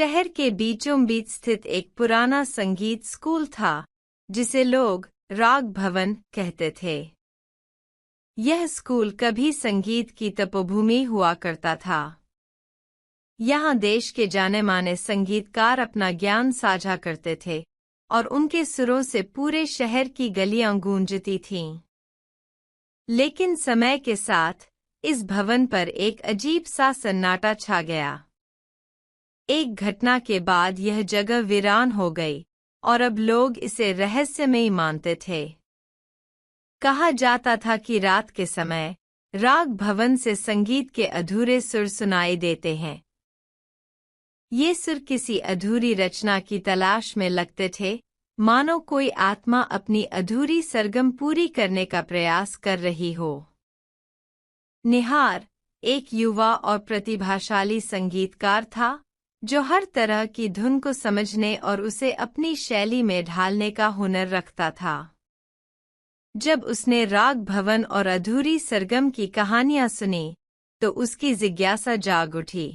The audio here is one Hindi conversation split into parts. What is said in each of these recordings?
शहर के बीचों बीच स्थित एक पुराना संगीत स्कूल था जिसे लोग राग भवन कहते थे। यह स्कूल कभी संगीत की तपोभूमि हुआ करता था। यहाँ देश के जाने माने संगीतकार अपना ज्ञान साझा करते थे और उनके सुरों से पूरे शहर की गलियां गूंजती थीं। लेकिन समय के साथ इस भवन पर एक अजीब सा सन्नाटा छा गया। एक घटना के बाद यह जगह वीरान हो गई और अब लोग इसे रहस्यमयी मानते थे। कहा जाता था कि रात के समय राग भवन से संगीत के अधूरे सुर सुनाई देते हैं। ये सुर किसी अधूरी रचना की तलाश में लगते थे, मानो कोई आत्मा अपनी अधूरी सरगम पूरी करने का प्रयास कर रही हो। निहार एक युवा और प्रतिभाशाली संगीतकार था जो हर तरह की धुन को समझने और उसे अपनी शैली में ढालने का हुनर रखता था। जब उसने राग भवन और अधूरी सरगम की कहानियां सुनी तो उसकी जिज्ञासा जाग उठी।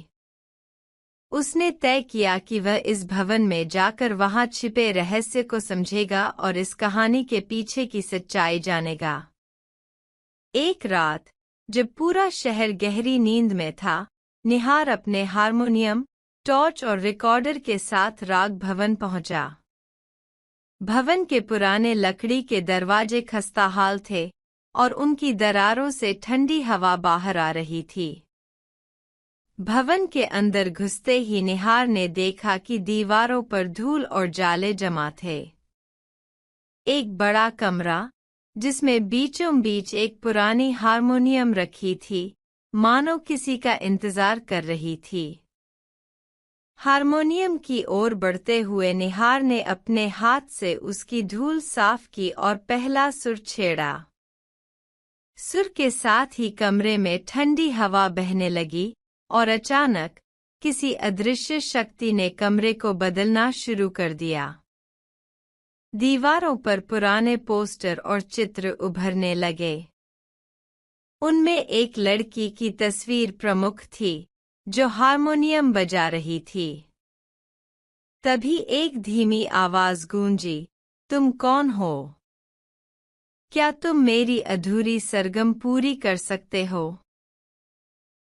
उसने तय किया कि वह इस भवन में जाकर वहां छिपे रहस्य को समझेगा और इस कहानी के पीछे की सच्चाई जानेगा। एक रात जब पूरा शहर गहरी नींद में था, निहार अपने हारमोनियम, टॉर्च और रिकॉर्डर के साथ राग भवन पहुंचा। भवन के पुराने लकड़ी के दरवाजे खस्ताहाल थे और उनकी दरारों से ठंडी हवा बाहर आ रही थी। भवन के अंदर घुसते ही निहार ने देखा कि दीवारों पर धूल और जाले जमा थे। एक बड़ा कमरा जिसमें बीचों बीच एक पुरानी हारमोनियम रखी थी, मानो किसी का इंतजार कर रही थी। हारमोनियम की ओर बढ़ते हुए निहार ने अपने हाथ से उसकी धूल साफ की और पहला सुर छेड़ा। सुर के साथ ही कमरे में ठंडी हवा बहने लगी और अचानक किसी अदृश्य शक्ति ने कमरे को बदलना शुरू कर दिया। दीवारों पर पुराने पोस्टर और चित्र उभरने लगे। उनमें एक लड़की की तस्वीर प्रमुख थी जो हारमोनियम बजा रही थी। तभी एक धीमी आवाज गूंजी, तुम कौन हो? क्या तुम मेरी अधूरी सरगम पूरी कर सकते हो?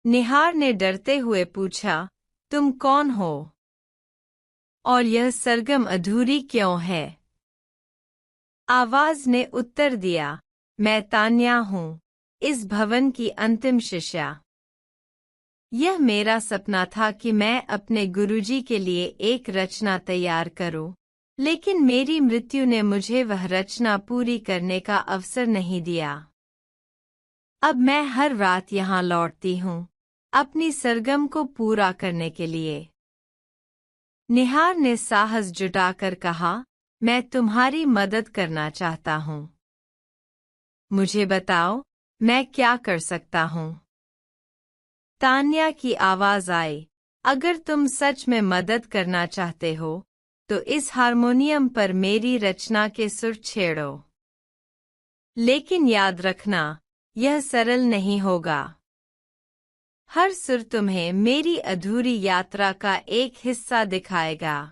निहार ने डरते हुए पूछा, तुम कौन हो? और यह सरगम अधूरी क्यों है? आवाज ने उत्तर दिया, मैं तान्या हूँ, इस भवन की अंतिम शिष्या। यह मेरा सपना था कि मैं अपने गुरुजी के लिए एक रचना तैयार करूं, लेकिन मेरी मृत्यु ने मुझे वह रचना पूरी करने का अवसर नहीं दिया। अब मैं हर रात यहाँ लौटती हूँ, अपनी सरगम को पूरा करने के लिए। निहार ने साहस जुटाकर कहा, मैं तुम्हारी मदद करना चाहता हूँ। मुझे बताओ, मैं क्या कर सकता हूँ? तान्या की आवाज आई, अगर तुम सच में मदद करना चाहते हो तो इस हारमोनियम पर मेरी रचना के सुर छेड़ो। लेकिन याद रखना, यह सरल नहीं होगा। हर सुर तुम्हें मेरी अधूरी यात्रा का एक हिस्सा दिखाएगा।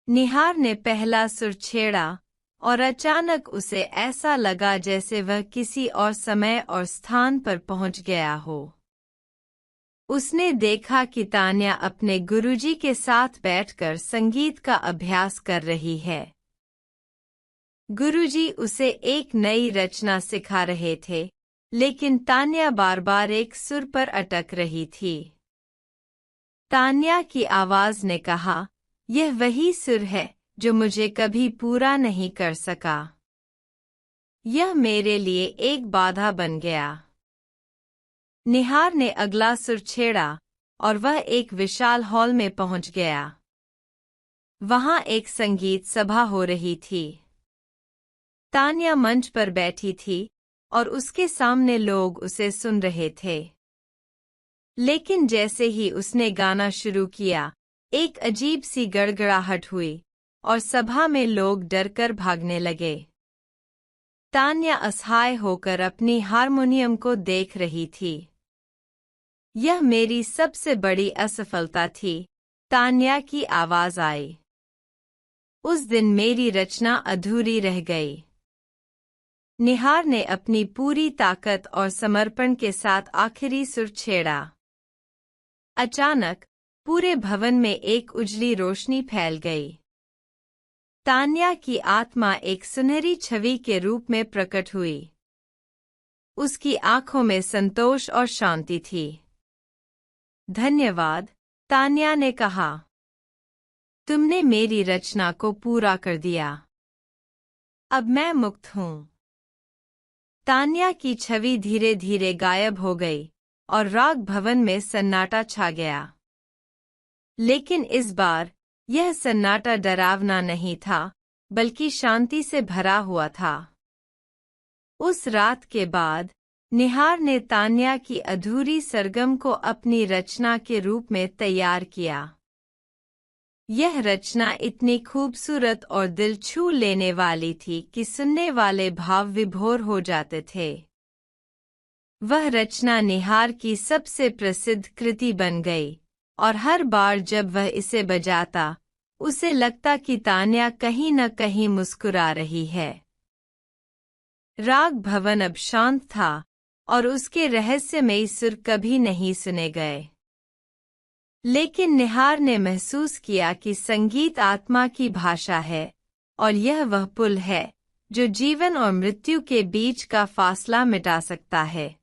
निहार ने पहला सुर छेड़ा और अचानक उसे ऐसा लगा जैसे वह किसी और समय और स्थान पर पहुंच गया हो। उसने देखा कि तान्या अपने गुरुजी के साथ बैठकर संगीत का अभ्यास कर रही है। गुरुजी उसे एक नई रचना सिखा रहे थे, लेकिन तान्या बार बार एक सुर पर अटक रही थी। तान्या की आवाज ने कहा, यह वही सुर है जो मुझे कभी पूरा नहीं कर सका। यह मेरे लिए एक बाधा बन गया। निहार ने अगला सुर छेड़ा और वह एक विशाल हॉल में पहुंच गया। वहां एक संगीत सभा हो रही थी। तान्या मंच पर बैठी थी और उसके सामने लोग उसे सुन रहे थे। लेकिन जैसे ही उसने गाना शुरू किया, एक अजीब सी गड़गड़ाहट हुई और सभा में लोग डरकर भागने लगे। तान्या असहाय होकर अपनी हारमोनियम को देख रही थी। यह मेरी सबसे बड़ी असफलता थी, तान्या की आवाज आई। उस दिन मेरी रचना अधूरी रह गई। निहार ने अपनी पूरी ताकत और समर्पण के साथ आखिरी सुर छेड़ा। अचानक पूरे भवन में एक उजली रोशनी फैल गई। तान्या की आत्मा एक सुनहरी छवि के रूप में प्रकट हुई। उसकी आंखों में संतोष और शांति थी। धन्यवाद, तान्या ने कहा। तुमने मेरी रचना को पूरा कर दिया। अब मैं मुक्त हूँ। तान्या की छवि धीरे धीरे गायब हो गई और राग भवन में सन्नाटा छा गया। लेकिन इस बार यह सन्नाटा डरावना नहीं था, बल्कि शांति से भरा हुआ था। उस रात के बाद निहार ने तान्या की अधूरी सरगम को अपनी रचना के रूप में तैयार किया। यह रचना इतनी खूबसूरत और दिल छू लेने वाली थी कि सुनने वाले भाव विभोर हो जाते थे। वह रचना निहार की सबसे प्रसिद्ध कृति बन गई और हर बार जब वह इसे बजाता, उसे लगता कि तान्या कहीं न कहीं मुस्कुरा रही है। राग भवन अब शांत था और उसके रहस्यमयी सुर कभी नहीं सुने गए। लेकिन निहार ने महसूस किया कि संगीत आत्मा की भाषा है और यह वह पुल है जो जीवन और मृत्यु के बीच का फासला मिटा सकता है।